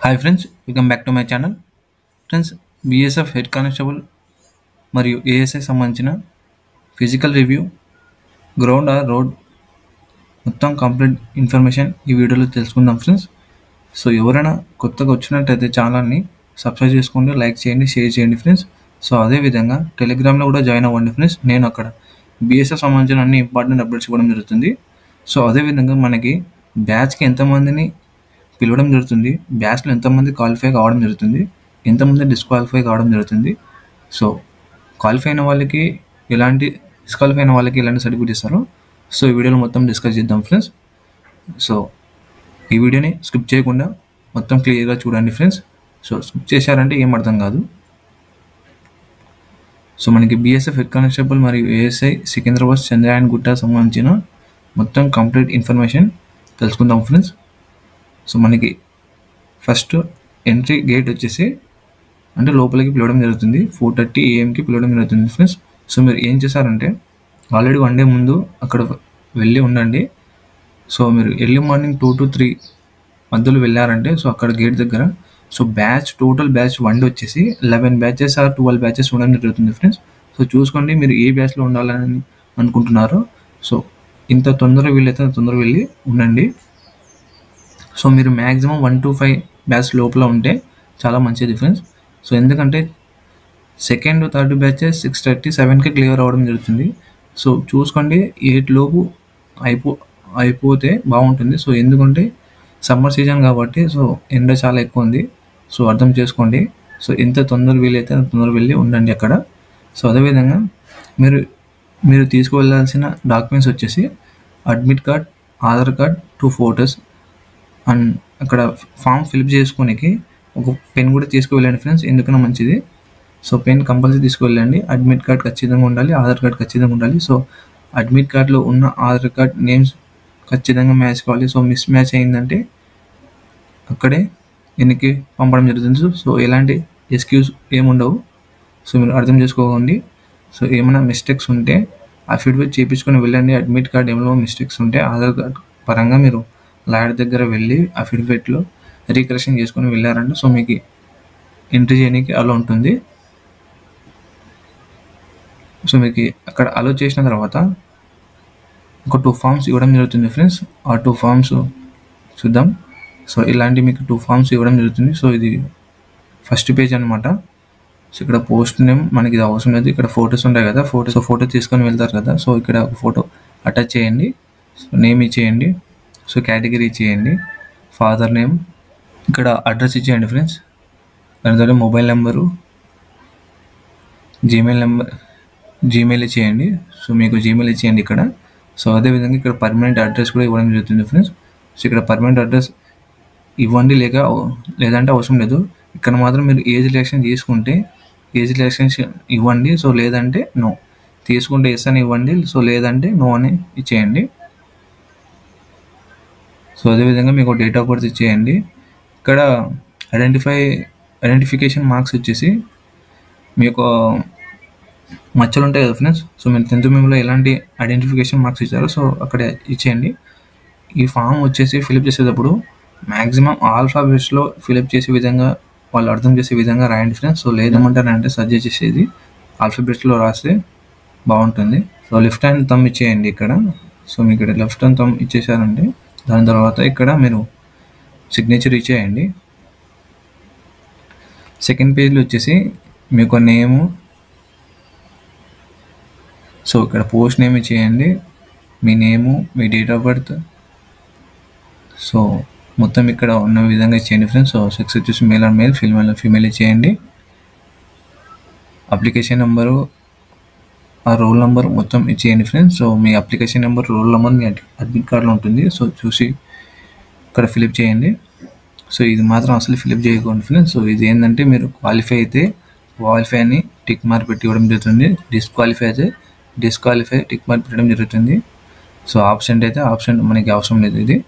Hi friends, welcome back to my channel. Friends, BSF head constable మరియు ASI సంబంధించిన physical review, ground or road మొత్తం complete information ఈ వీడియోలో తెలుసుకుందాం friends. So ఎవరైనా కొత్తగా వచ్చినట్టయితే ఛానల్ని సబ్స్క్రైబ్ చేసుకోండి, లైక్ చేయండి, షేర్ చేయండి ఫ్రెండ్స్. సో అదేవిధంగా టెలిగ్రామ్లో కూడా జాయిన్ అవ్వండి ఫ్రెండ్స్. నేను అక్కడ బీఎస్ఎఫ్ సంబంధించిన అన్ని ఇంపార్టెంట్ అప్డేట్స్ ఇవ్వడం జరుగుతుంది. సో అదేవిధంగా మనకి బ్యాచ్కి ఎంతమందిని పిలవడం జరుగుతుంది, బ్యాచ్లో ఎంతమంది క్వాలిఫై కావడం జరుగుతుంది, ఎంతమంది డిస్క్వాలిఫై కావడం జరుగుతుంది, సో క్వాలిఫై అయిన వాళ్ళకి ఎలాంటి, డిస్క్వాలిఫై అయిన వాళ్ళకి ఎలాంటి సర్టిఫికేట్ ఇస్తారో సో ఈ వీడియోలో మొత్తం డిస్కస్ చేద్దాం ఫ్రెండ్స్. సో ఈ వీడియోని స్కిప్ చేయకుండా మొత్తం క్లియర్గా చూడండి ఫ్రెండ్స్. సో స్కిప్ చేశారంటే ఏం అర్థం కాదు. సో మనకి బీఎస్ఎఫ్ హెడ్ కానిస్టేబుల్ మరియు ఏఎస్ఐ సికింద్రాబాద్ చంద్రయాన్ గుట్ట సంబంధించిన మొత్తం కంప్లీట్ ఇన్ఫర్మేషన్ తెలుసుకుందాం ఫ్రెండ్స్. సో మనకి ఫస్ట్ ఎంట్రీ గేట్ వచ్చేసి అంటే లోపలికి పిలవడం జరుగుతుంది. 4:30 AM పిలవడం జరుగుతుంది ఫ్రెండ్స్. సో మీరు ఏం చేశారంటే ఆల్రెడీ 1 day ముందు అక్కడ వెళ్ళి ఉండండి. సో మీరు ఎర్లీ మార్నింగ్ 2 to 3 మధ్యలో వెళ్ళారంటే సో అక్కడ గేట్ దగ్గర సో టోటల్ బ్యాచ్ 1 day వచ్చేసి 11 batches ఆర్ 12 batches ఉండడం జరుగుతుంది ఫ్రెండ్స్. సో చూసుకోండి మీరు ఏ బ్యాచ్లో ఉండాలని అనుకుంటున్నారో. సో ఇంత తొందరగా వీలైతే తొందరగా వెళ్ళి ఉండండి. సో మీరు మ్యాక్సిమం 1 to 5 బ్యాచ్ లోపల ఉంటే చాలా మంచిది ఫ్రెండ్స్. సో ఎందుకంటే సెకండ్, థర్డ్ బ్యాచెస్ 6:30, 7కి క్లియర్ అవ్వడం జరుగుతుంది. సో చూసుకోండి 8 లోపు అయిపోతే బాగుంటుంది. సో ఎందుకంటే సమ్మర్ సీజన్ కాబట్టి సో ఎండ చాలా ఎక్కువ ఉంది. సో అర్థం చేసుకోండి. సో ఎంత తొందర వీలైతే అంత తొందరగా వెళ్ళి ఉండండి అక్కడ. సో అదేవిధంగా మీరు తీసుకువెళ్ళాల్సిన డాక్యుమెంట్స్ వచ్చేసి admit card, Aadhaar card, 2 photos and అక్కడ ఫామ్ ఫిల్అప్ చేసుకోనికి ఒక పెన్ కూడా తీసుకువెళ్ళండి ఫ్రెండ్స్, ఎందుకన్నా మంచిది. సో పెన్ కంపల్సరీ తీసుకువెళ్ళండి. అడ్మిట్ కార్డ్ ఖచ్చితంగా ఉండాలి, ఆధార్ కార్డ్ ఖచ్చితంగా ఉండాలి. సో అడ్మిట్ కార్డ్లో ఉన్న ఆధార్ కార్డ్ నేమ్స్ ఖచ్చితంగా మ్యాచ్ కావాలి. సో మిస్ మ్యాచ్ అయిందంటే అక్కడే వెనక్కి పంపడం జరుగుతుంది. సో ఎలాంటి ఎక్స్క్యూజ్ ఏముండవు. సో మీరు అర్థం చేసుకోకండి. సో ఏమైనా మిస్టేక్స్ ఉంటే అఫిడవిట్ చేయించుకొని వెళ్ళండి. అడ్మిట్ కార్డ్ ఏమైనా మిస్టేక్స్ ఉంటే ఆధార్ కార్డ్ పరంగా మీరు లాయర్ దగ్గర వెళ్ళి అఫిడవిట్లో రీకరెక్షన్ చేసుకొని వెళ్ళారంటే సో మీకు ఎంట్రీ చేయడానికి అలో ఉంటుంది. సో మీకు అక్కడ అలో చేసిన తర్వాత ఒక 2 forms ఇవ్వడం జరుగుతుంది ఫ్రెండ్స్. ఆ 2 forms చూద్దాం. సో ఇలాంటి మీకు 2 forms ఇవ్వడం జరుగుతుంది. సో ఇది ఫస్ట్ పేజ్ అనమాట. సో ఇక్కడ పోస్ట్ నేమ్ మనకి ఇది అవసరం లేదు. ఇక్కడ ఫొటోస్ ఉంటాయి కదా, ఫోటో తీసుకొని వెళ్తారు కదా. సో ఇక్కడ ఒక ఫోటో అటాచ్ చేయండి. సో నేమ్ ఇచ్చేయండి. సో కేటగిరీ ఇచ్చేయండి, ఫాదర్ నేమ్, ఇక్కడ అడ్రస్ ఇచ్చేయండి ఫ్రెండ్స్. దాని తర్వాత మొబైల్ నెంబరు, జీమెయిల్ ఇచ్చేయండి. సో మీకు జీమెయిల్ ఇచ్చేయండి ఇక్కడ. సో అదేవిధంగా ఇక్కడ పర్మనెంట్ అడ్రస్ కూడా ఇవ్వడం జరుగుతుంది ఫ్రెండ్స్. సో ఇక్కడ పర్మనెంట్ అడ్రస్ ఇవ్వండి, లేదంటే అవసరం లేదు. ఇక్కడ మాత్రం మీరు ఏజ్ రిలాక్సేషన్ తీసుకుంటే ఏజ్ రిలాక్సేషన్ ఇవ్వండి. సో లేదంటే నో, తీసుకుంటే ఎస్ అని ఇవ్వండి. సో లేదంటే నో అని ఇచ్చేయండి. సో అదేవిధంగా మీకు డేట్ ఆఫ్ బర్త్ ఇచ్చేయండి. ఇక్కడ ఐడెంటిఫికేషన్ మార్క్స్ వచ్చేసి మీకు మచ్చలు ఉంటాయి కదా ఫ్రెండ్స్. సో మీరు 10th మెమోలో ఎలాంటి ఐడెంటిఫికేషన్ మార్క్స్ ఇచ్చారో సో అక్కడ ఇచ్చేయండి. ఈ ఫామ్ వచ్చేసి ఫిలప్ చేసేటప్పుడు మ్యాక్సిమం ఆల్ఫాబెట్స్లో ఫిలప్ చేసే విధంగా, వాళ్ళు అర్థం చేసే విధంగా రాయండి ఫ్రెండ్స్. సో లేదమంటారంటే సజెస్ట్ చేసేది ఆల్ఫాబెట్స్లో రాస్తే బాగుంటుంది. సో లెఫ్ట్ హ్యాండ్ థంబ్ ఇచ్చేయండి ఇక్కడ. సో మీకు ఇక్కడ లెఫ్ట్ హ్యాండ్ థంబ్ ఇచ్చేసారంటే దాని తర్వాత ఇక్కడ మీరు సిగ్నేచర్ ఇచ్చేయండి. సెకండ్ పేజ్లో వచ్చేసి మీకు నేము, సో ఇక్కడ పోస్ట్ నేమ్ ఇచ్చేయండి, మీ నేము, మీ డేట్ ఆఫ్ బర్త్, సో మొత్తం ఇక్కడ ఉన్న విధంగా ఇచ్చేయండి ఫ్రెండ్స్. సో సెక్స్ వచ్చేసి మేల్ అండ్ మేల్, ఫీమేల్ ఇచ్చేయండి. అప్లికేషన్ నెంబరు, ఆ రోల్ నెంబర్ మొత్తం ఇచ్చేయండి ఫ్రెండ్స్. సో మీ అప్లికేషన్ నెంబర్, రోల్ నెంబర్ మీ అడ్మిట్ కార్డులో ఉంటుంది. సో చూసి ఇక్కడ ఫిలప్ చేయండి. సో ఇది మాత్రం అసలు ఫిలప్ చేయకండి ఫ్రెండ్స్. సో ఇది ఏంటంటే మీరు క్వాలిఫై అయితే క్వాలిఫై అని టిక్ మార్క్ పెట్టి ఇవ్వడం జరుగుతుంది, డిస్క్వాలిఫై అయితే డిస్క్వాలిఫై టిక్ మార్క్ పెట్టడం జరుగుతుంది. సో ఆప్షన్ అయితే ఆప్షన్ మనకి అవసరం లేదు ఇది.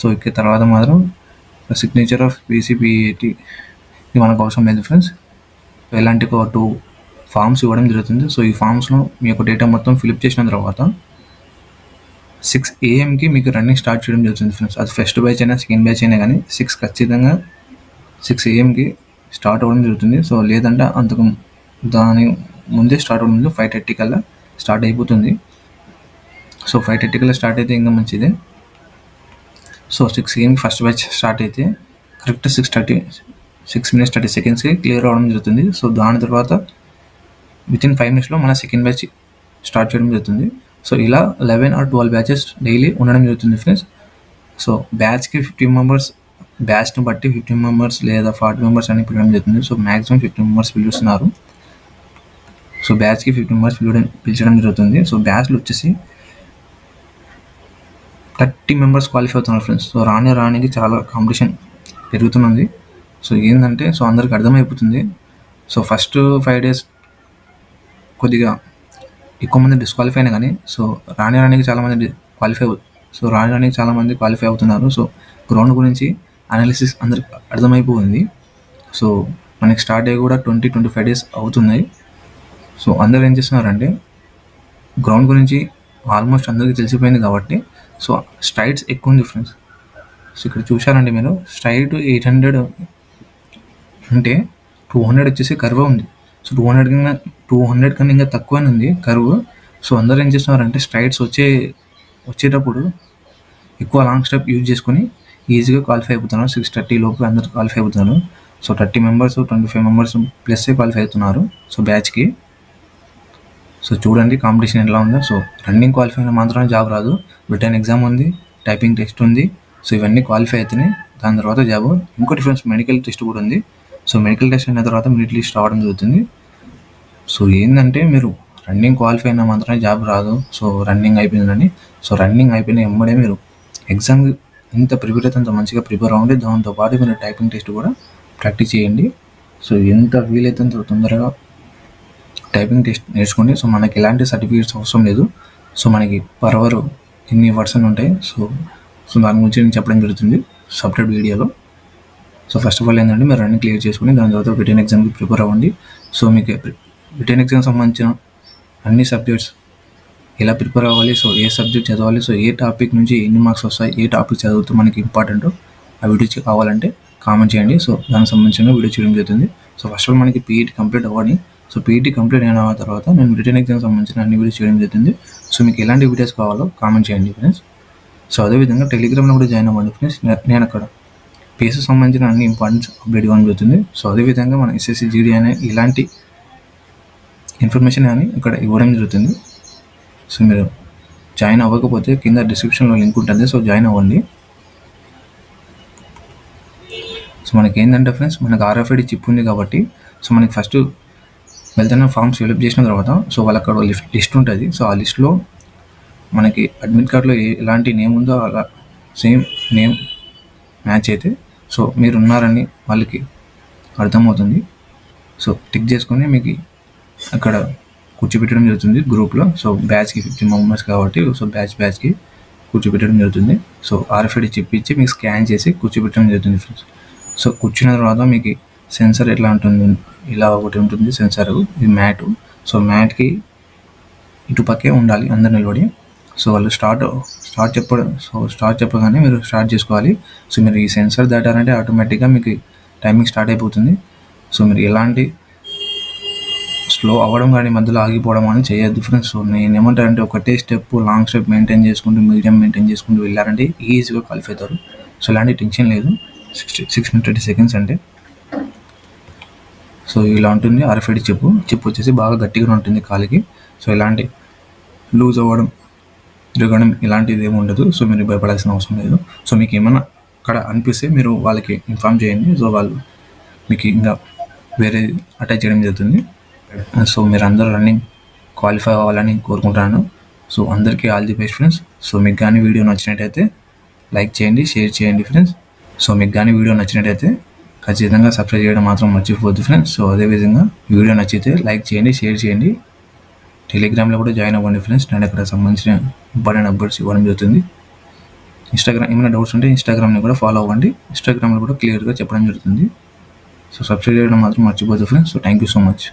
సో ఇక్కడ తర్వాత మాత్రం సిగ్నేచర్ ఆఫ్ PCPAT ఇది మనకు అవసరం లేదు ఫ్రెండ్స్. ఎలాంటి ఒక 2 forms ఇవ్వడం జరుగుతుంది. సో ఈ ఫామ్స్లో మీ యొక్క డేటా మొత్తం ఫిలప్ చేసిన తర్వాత 6 AM మీకు రన్నింగ్ స్టార్ట్ చేయడం జరుగుతుంది ఫ్రెండ్స్. అది ఫస్ట్ బ్యాచ్ అయినా సెకండ్ బ్యాచ్ అయినా కానీ 6 ఖచ్చితంగా 6 AM స్టార్ట్ అవ్వడం జరుగుతుంది. సో లేదంటే దాని ముందే స్టార్ట్ అవ్వడం ముందు 5:30 కల్లా స్టార్ట్ అయిపోతుంది. సో 5:30 కల్లా స్టార్ట్ అయితే ఇంకా మంచిదే. So 6 AM first batch start అయితే కరెక్ట్ 6 minutes 30 secondsకి క్లియర్ అవ్వడం జరుగుతుంది. సో దాని తర్వాత వితిన్ 5 minutesలో మన సెకండ్ బ్యాచ్ స్టార్ట్ చేయడం జరుగుతుంది. సో ఇలా 11 or 12 బ్యాచెస్ డైలీ ఉండడం జరుగుతుంది ఫ్రెండ్స్. సో బ్యాచ్కి 15 members, బ్యాచ్ని బట్టి 15 members లేదా 40 members అని పిలవడం జరుగుతుంది. సో మ్యాక్సిమం 15 members పిలుస్తున్నారు. సో బ్యాచ్కి 15 members పిలిచడం జరుగుతుంది. సో బ్యాచ్లు వచ్చేసి 30 members క్వాలిఫై అవుతున్నారు ఫ్రెండ్స్. సో రానికి చాలా కాంపిటీషన్ పెరుగుతున్నది. సో ఏంటంటే సో అందరికి అర్థమైపోతుంది. సో ఫస్ట్ 5 days కొద్దిగా ఎక్కువ మంది డిస్క్వాలిఫై అయినా కానీ సో రానికి చాలామంది క్వాలిఫై అవుతున్నారు. సో గ్రౌండ్ గురించి అనాలిసిస్ అందరికి అర్థమైపోయింది. సో మనకి స్టార్ట్ అయ్యి కూడా 20-25 days అవుతున్నాయి. సో అందరు ఏం చేస్తున్నారంటే గ్రౌండ్ గురించి ఆల్మోస్ట్ అందరికీ తెలిసిపోయింది కాబట్టి సో స్ట్రైడ్స్ ఎక్కువ ఉంది ఫ్రెండ్స్. సో ఇక్కడ చూశారంటే మీరు స్ట్రైట్ 800 అంటే 200 వచ్చేసి కర్వ్ ఉంది. సో 200 కన్నా ఇంకా తక్కువనే ఉంది కర్వ్. సో అందరూ ఏం చేస్తున్నారంటే స్ట్రైడ్స్ వచ్చేటప్పుడు ఎక్కువ లాంగ్ స్టెప్ యూజ్ చేసుకొని ఈజీగా క్వాలిఫై అయిపోతున్నారు. 6:30 లోపు అందరూ క్వాలిఫై అవుతున్నారు. So 30 members 25 members plus qualify అవుతున్నారు సో బ్యాచ్కి. సో చూడండి కాంపిటీషన్ ఎలా ఉందో. సో రన్నింగ్ క్వాలిఫై అయినా మాత్రమే జాబ్ రాదు. రిటర్న్ ఎగ్జామ్ ఉంది, టైపింగ్ టెస్ట్ ఉంది. సో ఇవన్నీ క్వాలిఫై అయితేనే దాని తర్వాత జాబ్. ఇంకోటి ఫ్రెండ్స్ మెడికల్ టెస్ట్ కూడా ఉంది. సో మెడికల్ టెస్ట్ అయిన తర్వాత మెరిట్ లిస్ట్ రావడం జరుగుతుంది. సో ఏంటంటే మీరు రన్నింగ్ క్వాలిఫై అయినా మాత్రమే జాబ్ రాదు. సో రన్నింగ్ అయిపోయిందని సో రన్నింగ్ అయిపోయిన వెంబడే మీరు ఎగ్జామ్ ఎంత ప్రిపేర్ అయితే అంత మంచిగా ప్రిపేర్ అవ్వండి. దాంతోపాటు మీరు టైపింగ్ టెస్ట్ కూడా ప్రాక్టీస్ చేయండి. సో ఎంత వీలైతే అంత తొందరగా టైపింగ్ టెస్ట్ నేర్చుకోండి. సో మనకి ఎలాంటి సర్టిఫికేట్స్ అవసరం లేదు. సో మనకి పర్ అవర్ ఎన్ని వర్డ్స్ అని ఉంటాయి. సో దాని గురించి నేను చెప్పడం జరుగుతుంది సపరేట్ వీడియోలో. సో ఫస్ట్ ఆఫ్ ఆల్ ఏంటంటే మీరు రన్నింగ్ క్లియర్ చేసుకుని దాని తర్వాత రిటర్న్ ఎగ్జామ్కి ప్రిపేర్ అవ్వండి. సో మీకు రిటర్న్ ఎగ్జామ్ సంబంధించిన అన్ని సబ్జెక్ట్స్ ఎలా ప్రిపేర్ అవ్వాలి, సో ఏ సబ్జెక్ట్ చదవాలి, సో ఏ టాపిక్ నుంచి ఎన్ని మార్క్స్ వస్తాయి, ఏ టాపిక్ చదివితే మనకి ఇంపార్టెంట్ ఆ వీడియో కావాలంటే కామెంట్ చేయండి. సో దానికి సంబంధించిన వీడియో చేయడం జరుగుతుంది. సో ఫస్ట్ ఆఫ్ ఆల్ మనకి పీఈటీ కంప్లీట్ అవ్వాలి. సో పీఈటీ కంప్లీట్ అయిన తర్వాత నేను రిటర్న్ ఎగ్జామ్ సంబంధించిన అన్ని వీడియోస్ చేయడం జరుగుతుంది. సో మీకు ఎలాంటి వీడియోస్ కావాలో కామెంట్ చేయండి ఫ్రెండ్స్. సో అదేవిధంగా టెలిగ్రామ్లో కూడా జాయిన్ అవ్వండి ఫ్రెండ్స్. నేను అక్కడ పేసెస్ సంబంధించిన అన్ని ఇంపార్టెంట్ అప్డేట్ ఇవ్వడం జరుగుతుంది. సో అదేవిధంగా మన ఎస్ఎస్సి జీడీ అనే ఇలాంటి ఇన్ఫర్మేషన్ అని ఇక్కడ ఇవ్వడం జరుగుతుంది. సో మీరు జాయిన్ అవ్వకపోతే కింద డిస్క్రిప్షన్లో లింక్ ఉంటుంది. సో జాయిన్ అవ్వండి. సో మనకి ఏంటంటే ఫ్రెండ్స్ మనకు RFID చిప్ ఉంది కాబట్టి సో మనకి ఫస్ట్ వెళ్తున్న ఫామ్స్ ఫిల్అప్ చేసిన తర్వాత సో వాళ్ళకి అక్కడ లిస్ట్ ఉంటుంది. సో ఆ లిస్ట్లో మనకి అడ్మిట్ కార్డ్లో ఎలాంటి నేమ్ ఉందో అలా సేమ్ నేమ్ మ్యాచ్ అయితే సో మీరు ఉన్నారని వాళ్ళకి అర్థమవుతుంది. సో టిక్ చేసుకొని మీకు అక్కడ కూర్చోబెట్టడం జరుగుతుంది గ్రూప్లో. సో బ్యాచ్కి 15 members కాబట్టి సో బ్యాచ్కి కూర్చోబెట్టడం జరుగుతుంది. సో RFID చిప్ ఇచ్చి మీకు స్కాన్ చేసి కూర్చోబెట్టడం జరుగుతుంది ఫ్రెండ్స్. సో కూర్చున్న తర్వాత మీకు సెన్సర్ ఎట్లా ఉంటుంది, ఇలా ఒకటి ఉంటుంది సెన్సర్, ఇది మ్యాట్. సో మ్యాట్కి ఇటుపక్కే ఉండాలి అందరు నిలబడి. సో వాళ్ళు స్టార్ట్ చెప్పగానే మీరు స్టార్ట్ చేసుకోవాలి. సో మీరు ఈ సెన్సర్ దాటారంటే ఆటోమేటిక్గా మీకు టైమింగ్ స్టార్ట్ అయిపోతుంది. సో మీరు ఎలాంటి స్లో అవ్వడం కానీ మధ్యలో ఆగిపోవడం అని చేయొద్దు ఫ్రెండ్స్. సో నేను ఏమంటారంటే ఒకటే స్టెప్ లాంగ్ స్టెప్ మెయింటైన్ చేసుకుంటూ మీడియం మెయింటైన్ చేసుకుంటూ వెళ్ళారంటే ఈజీగా క్వాలిఫై అవుతారు. సో ఎలాంటి టెన్షన్ లేదు. 6 minutes 30 seconds అంటే సో ఇలా ఉంటుంది. RFID చిప్ వచ్చేసి బాగా గట్టిగా ఉంటుంది కాలికి. సో ఎలాంటి లూజ్ అవ్వడం తిరగడం ఇలాంటిది ఏమి ఉండదు. సో మీరు భయపడాల్సిన అవసరం లేదు. సో మీకు ఏమైనా అక్కడ అనిపిస్తే మీరు వాళ్ళకి ఇన్ఫామ్ చేయండి. సో వాళ్ళు మీకు ఇంకా వేరే అటాచ్ చేయడం జరుగుతుంది. సో మీరు అందరూ రన్నింగ్ క్వాలిఫై అవ్వాలని కోరుకుంటున్నాను. సో అందరికీ all the best friends. So మీకు కానీ వీడియో నచ్చినట్టయితే లైక్ చేయండి, షేర్ చేయండి ఫ్రెండ్స్. సో మీకు కానీ వీడియో నచ్చినట్టయితే ఖచ్చితంగా సబ్స్క్రైబ్ చేయడం మాత్రం మర్చిపోవద్దు ఫ్రెండ్స్. సో అదేవిధంగా వీడియో నచ్చితే లైక్ చేయండి, షేర్ చేయండి. టెలిగ్రామ్లో కూడా జాయిన్ అవ్వండి ఫ్రెండ్స్. నేను అక్కడ సంబంధించిన ఇంపార్టెంట్ అప్డేట్స్ ఇవ్వడం జరుగుతుంది. ఇన్స్టాగ్రామ్ ఏమైనా డౌట్స్ ఉంటే ఇన్స్టాగ్రామ్ని కూడా ఫాలో అవ్వండి. ఇన్స్టాగ్రామ్లో కూడా క్లియర్గా చెప్పడం జరుగుతుంది. సో సబ్స్క్రైబ్ చేయడం మాత్రం మర్చిపోవద్దు friends. So thank you so much.